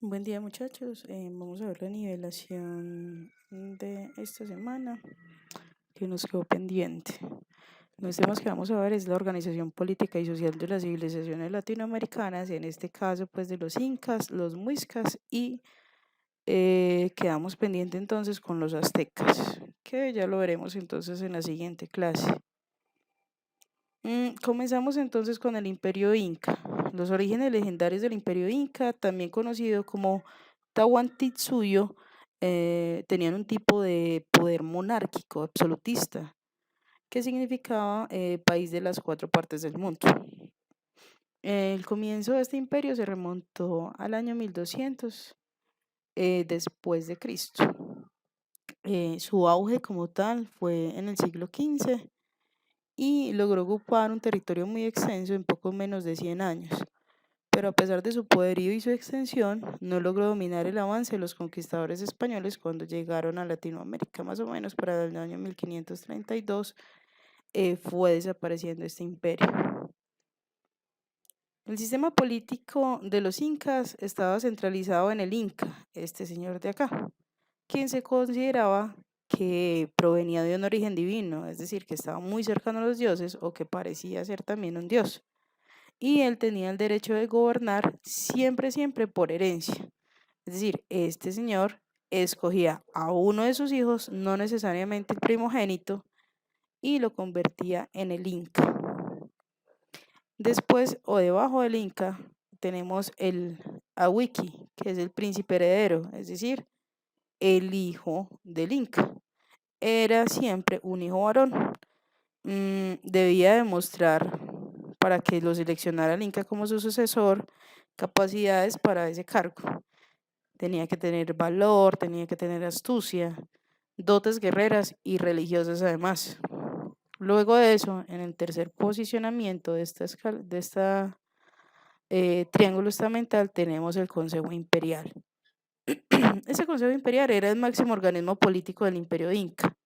Buen día muchachos. Vamos a ver la nivelación de esta semana que nos quedó pendiente. Los temas que vamos a ver es la organización política y social de las civilizaciones latinoamericanas, en este caso pues de los incas, los muiscas y quedamos pendiente entonces con los aztecas, que ya lo veremos entonces en la siguiente clase. Comenzamos entonces con el Imperio Inca. Los orígenes legendarios del Imperio Inca, también conocido como Tahuantinsuyo, tenían un tipo de poder monárquico absolutista, que significaba país de las cuatro partes del mundo. El comienzo de este imperio se remontó al año 1200 después de Cristo. Su auge como tal fue en el siglo XV y logró ocupar un territorio muy extenso en poco menos de 100 años. Pero a pesar de su poderío y su extensión, no logró dominar el avance de los conquistadores españoles cuando llegaron a Latinoamérica, más o menos para el año 1532, fue desapareciendo este imperio. El sistema político de los incas estaba centralizado en el inca, este señor de acá, quien se consideraba que provenía de un origen divino, es decir, que estaba muy cercano a los dioses o que parecía ser también un dios. Y él tenía el derecho de gobernar siempre, siempre por herencia. Es decir, este señor escogía a uno de sus hijos, no necesariamente el primogénito, y lo convertía en el Inca. Después o debajo del Inca tenemos el Awiki, que es el príncipe heredero, es decir, el hijo del Inca. Era siempre un hijo varón. Debía demostrar para que lo seleccionara el Inca como su sucesor capacidades para ese cargo. Tenía que tener valor, tenía que tener astucia, dotes guerreras y religiosas además. Luego de eso, en el tercer posicionamiento de esta triángulo estamental tenemos el Consejo Imperial. Ese Consejo Imperial era el máximo organismo político del Imperio Inca.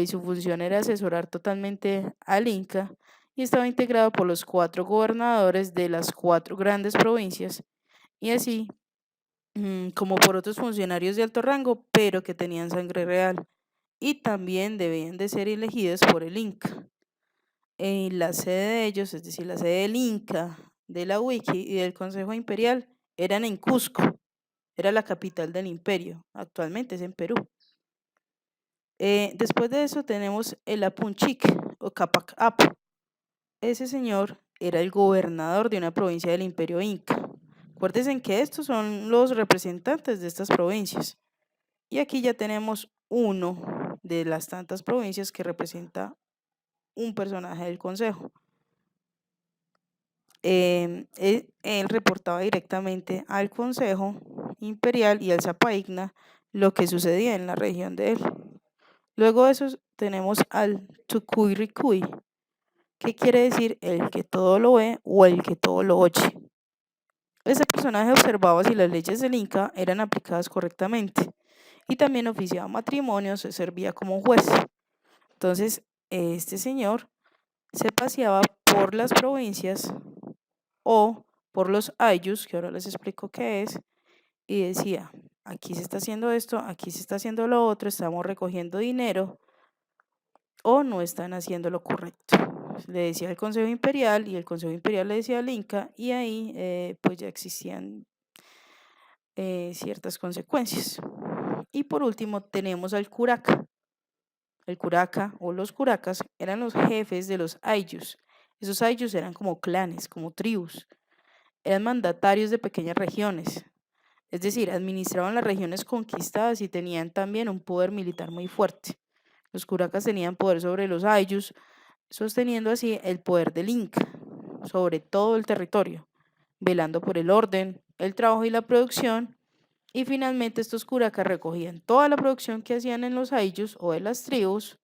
Su función era asesorar totalmente al Inca y estaba integrado por los cuatro gobernadores de las cuatro grandes provincias y así como por otros funcionarios de alto rango, pero que tenían sangre real y también debían de ser elegidos por el Inca. La sede de ellos, es decir, la sede del Inca, de la Wiki y del Consejo Imperial, eran en Cusco, era la capital del imperio, actualmente es en Perú. Después de eso tenemos el Apunchique o Capac Apu. Ese señor era el gobernador de una provincia del imperio Inca. Acuérdense que estos son los representantes de estas provincias. Y aquí ya tenemos uno de las tantas provincias que representa un personaje del consejo. Él reportaba directamente al Consejo Imperial y al Zapaigna lo que sucedía en la región de él. Luego de eso tenemos al Tucuyricui, que quiere decir el que todo lo ve o el que todo lo oye. Este personaje observaba si las leyes del Inca eran aplicadas correctamente y también oficiaba matrimonios, se servía como juez. Entonces, este señor se paseaba por las provincias o por los ayllus, que ahora les explico qué es, y decía, aquí se está haciendo esto, aquí se está haciendo lo otro, estamos recogiendo dinero o no están haciendo lo correcto. Le decía al Consejo Imperial y el Consejo Imperial le decía al Inca y ahí pues ya existían ciertas consecuencias. Y por último tenemos al curaca. El curaca o los curacas eran los jefes de los ayllus. Esos ayllus eran como clanes, como tribus. Eran mandatarios de pequeñas regiones. Es decir, administraban las regiones conquistadas y tenían también un poder militar muy fuerte. Los curacas tenían poder sobre los ayllus, sosteniendo así el poder del Inca sobre todo el territorio, velando por el orden, el trabajo y la producción. Y finalmente estos curacas recogían toda la producción que hacían en los ayllus o de las tribus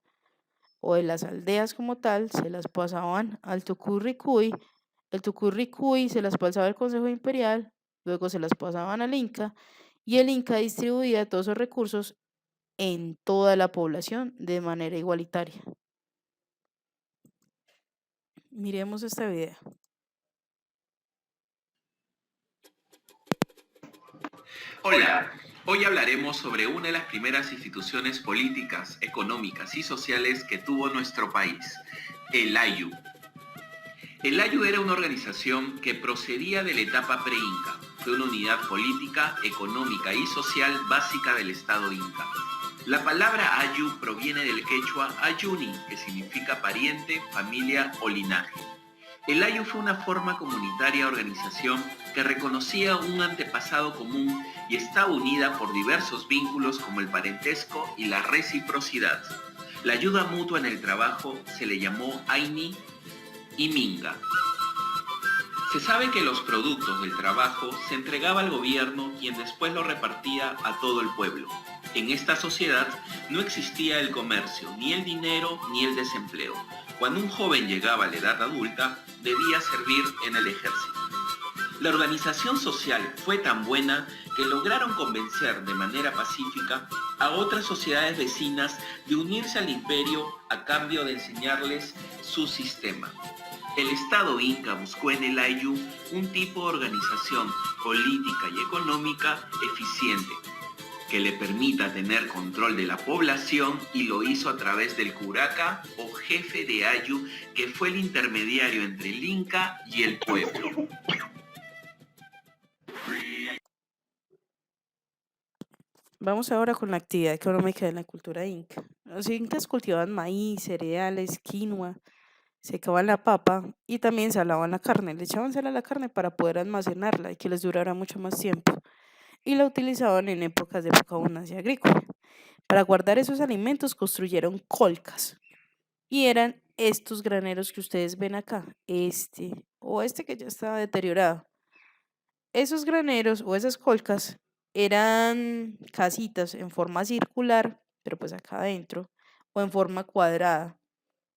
o de las aldeas como tal, se las pasaban al Tucurricuy, el Tucurricuy se las pasaba al Consejo Imperial, luego se las pasaban al Inca y el Inca distribuía todos esos recursos en toda la población de manera igualitaria. Miremos este video. Hola, hoy hablaremos sobre una de las primeras instituciones políticas, económicas y sociales que tuvo nuestro país, el AYU. El AYU era una organización que procedía de la etapa pre-inca. Fue una unidad política, económica y social básica del Estado inca. La palabra Ayu proviene del quechua Ayuni, que significa pariente, familia o linaje. El Ayu fue una forma comunitaria de organización que reconocía un antepasado común y estaba unida por diversos vínculos como el parentesco y la reciprocidad. La ayuda mutua en el trabajo se le llamó Aini y Minga. Se sabe que los productos del trabajo se entregaba al gobierno, quien después lo repartía a todo el pueblo. En esta sociedad no existía el comercio, ni el dinero, ni el desempleo. Cuando un joven llegaba a la edad adulta, debía servir en el ejército. La organización social fue tan buena que lograron convencer de manera pacífica a otras sociedades vecinas de unirse al imperio a cambio de enseñarles su sistema. El Estado inca buscó en el Ayu un tipo de organización política y económica eficiente que le permita tener control de la población, y lo hizo a través del curaca o jefe de Ayu, que fue el intermediario entre el inca y el pueblo. Vamos ahora con la actividad económica de la cultura inca. Los incas cultivaban maíz, cereales, quinoa, secaban la papa y también salaban la carne. Le echaban sal a la carne para poder almacenarla y que les durara mucho más tiempo. Y la utilizaban en épocas de poca abundancia agrícola. Para guardar esos alimentos construyeron colcas y eran estos graneros que ustedes ven acá, este o este que ya estaba deteriorado. Esos graneros o esas colcas eran casitas en forma circular, pero pues acá adentro, o en forma cuadrada.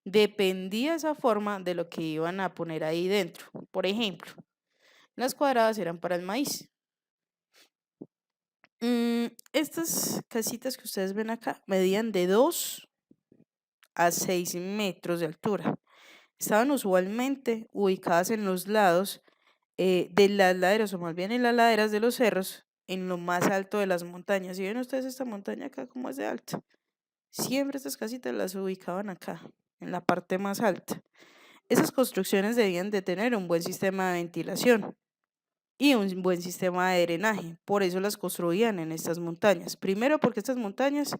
Dependía esa forma de lo que iban a poner ahí dentro. Por ejemplo, las cuadradas eran para el maíz. Estas casitas que ustedes ven acá medían de 2 a 6 metros de altura. Estaban usualmente ubicadas en los lados de las laderas, o más bien en las laderas de los cerros, en lo más alto de las montañas. ¿Y ven ustedes esta montaña acá como es de alta? Siempre estas casitas las ubicaban acá, en la parte más alta. Esas construcciones debían de tener un buen sistema de ventilación y un buen sistema de drenaje. Por eso las construían en estas montañas. Primero porque estas montañas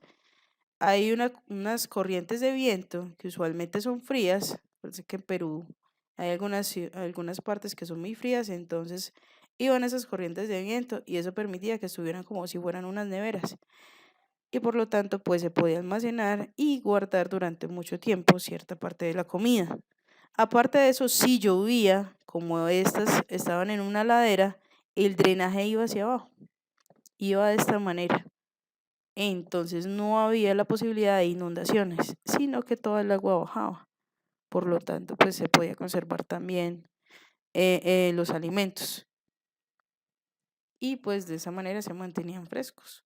hay unas corrientes de viento que usualmente son frías. Parece que en Perú hay algunas partes que son muy frías, entonces iban esas corrientes de viento y eso permitía que estuvieran como si fueran unas neveras. Y por lo tanto, pues se podía almacenar y guardar durante mucho tiempo cierta parte de la comida. Aparte de eso, si llovía, como estas estaban en una ladera, el drenaje iba hacia abajo, iba de esta manera. Entonces no había la posibilidad de inundaciones, sino que toda el agua bajaba. Por lo tanto, pues se podía conservar también los alimentos y pues de esa manera se mantenían frescos.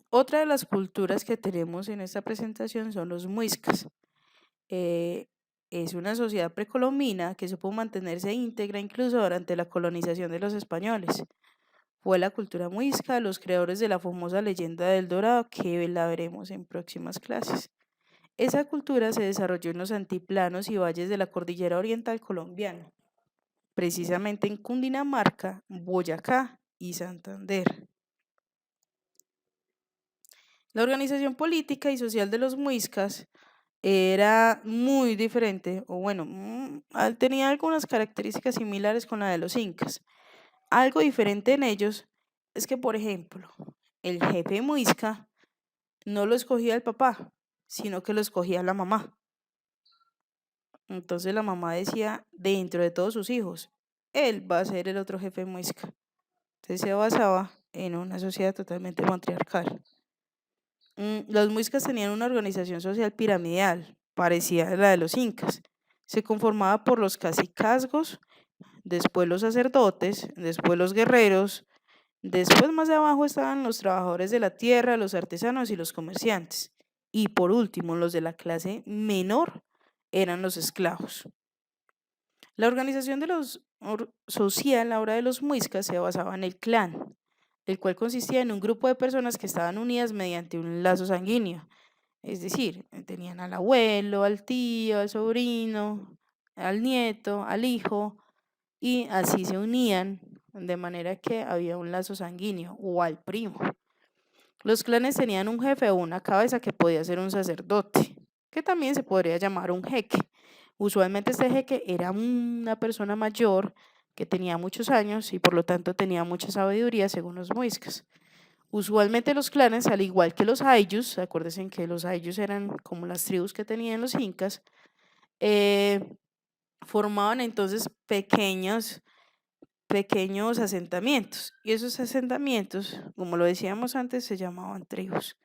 Otra de las culturas que tenemos en esta presentación son los muiscas. Eh, es una sociedad precolombina que supo mantenerse íntegra incluso durante la colonización de los españoles. Fue la cultura muisca, los creadores de la famosa leyenda del Dorado, que la veremos en próximas clases. Esa cultura se desarrolló en los altiplanos y valles de la cordillera oriental colombiana, precisamente en Cundinamarca, Boyacá y Santander. La organización política y social de los muiscas era muy diferente, o bueno, tenía algunas características similares con la de los incas. Algo diferente en ellos es que, por ejemplo, el jefe muisca no lo escogía el papá, sino que lo escogía la mamá. Entonces la mamá decía, dentro de todos sus hijos, él va a ser el otro jefe muisca. Entonces se basaba en una sociedad totalmente matriarcal. Los muiscas tenían una organización social piramidal, parecida a la de los incas. Se conformaba por los cacicazgos, después los sacerdotes, después los guerreros, después más abajo estaban los trabajadores de la tierra, los artesanos y los comerciantes. Y por último, los de la clase menor eran los esclavos. La organización de los social, la obra de los muiscas, se basaba en el clan, el cual consistía en un grupo de personas que estaban unidas mediante un lazo sanguíneo. Es decir, tenían al abuelo, al tío, al sobrino, al nieto, al hijo, y así se unían de manera que había un lazo sanguíneo o al primo. Los clanes tenían un jefe o una cabeza que podía ser un sacerdote, que también se podría llamar un jeque. Usualmente este jeque era una persona mayor que tenía muchos años y por lo tanto tenía mucha sabiduría según los muiscas. Usualmente los clanes, al igual que los ayllus, acuérdense que los ayllus eran como las tribus que tenían los incas, eh, formaban entonces pequeños asentamientos. Y esos asentamientos, como lo decíamos antes, se llamaban tribus.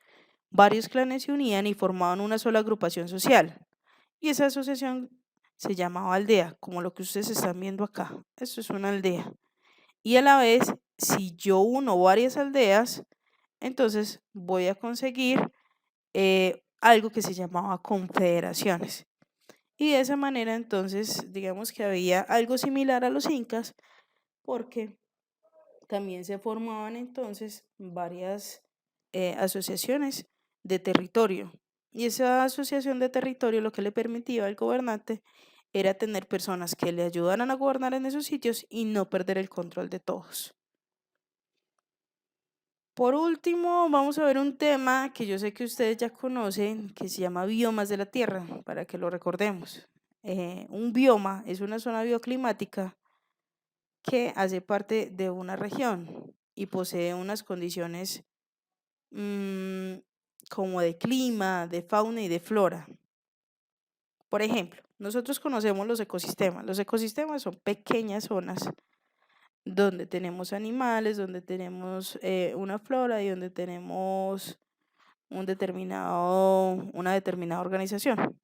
Varios clanes se unían y formaban una sola agrupación social. Y esa asociación se llamaba aldea, como lo que ustedes están viendo acá. Esto es una aldea. Y a la vez, si yo uno varias aldeas, entonces voy a conseguir algo que se llamaba confederaciones. Y de esa manera, entonces, digamos que había algo similar a los incas, porque también se formaban entonces varias asociaciones de territorio. Y esa asociación de territorio lo que le permitía al gobernante era tener personas que le ayudaran a gobernar en esos sitios y no perder el control de todos. Por último, vamos a ver un tema que yo sé que ustedes ya conocen, que se llama biomas de la Tierra, para que lo recordemos. Un bioma es una zona bioclimática que hace parte de una región y posee unas condiciones mm, como de clima, de fauna y de flora. Por ejemplo, nosotros conocemos los ecosistemas. Los ecosistemas son pequeñas zonas donde tenemos animales, donde tenemos una flora y donde tenemos una determinada organización.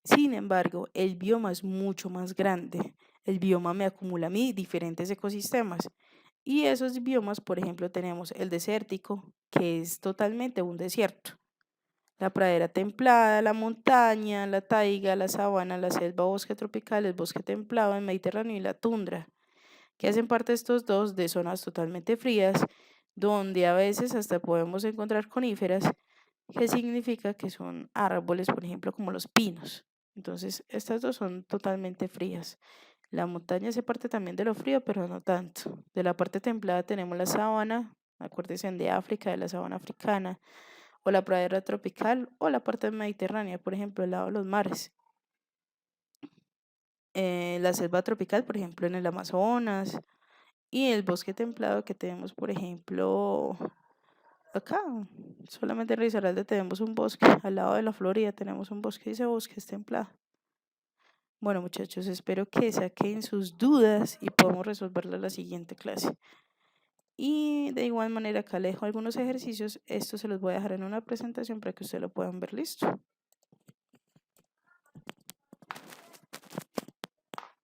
Sin embargo, el bioma es mucho más grande. El bioma me acumula a mí diferentes ecosistemas. Y esos biomas, por ejemplo, tenemos el desértico, que es totalmente un desierto. La pradera templada, la montaña, la taiga, la sabana, la selva, bosque tropical, el bosque templado, el Mediterráneo y la tundra, que hacen parte estos dos de zonas totalmente frías, donde a veces hasta podemos encontrar coníferas, que significa que son árboles, por ejemplo, como los pinos. Entonces, estas dos son totalmente frías. La montaña hace parte también de lo frío, pero no tanto. De la parte templada tenemos la sabana, acuérdense de África, de la sabana africana, o la pradera tropical, o la parte mediterránea, por ejemplo, el lado de los mares. La selva tropical, por ejemplo, en el Amazonas, y el bosque templado que tenemos, por ejemplo, acá. Solamente en Risaralda tenemos un bosque, al lado de la Florida tenemos un bosque y ese bosque es templado. Bueno, muchachos, espero que saquen sus dudas y podamos resolverlas en la siguiente clase. Y de igual manera acá les dejo algunos ejercicios. Esto se los voy a dejar en una presentación para que ustedes lo puedan ver listo.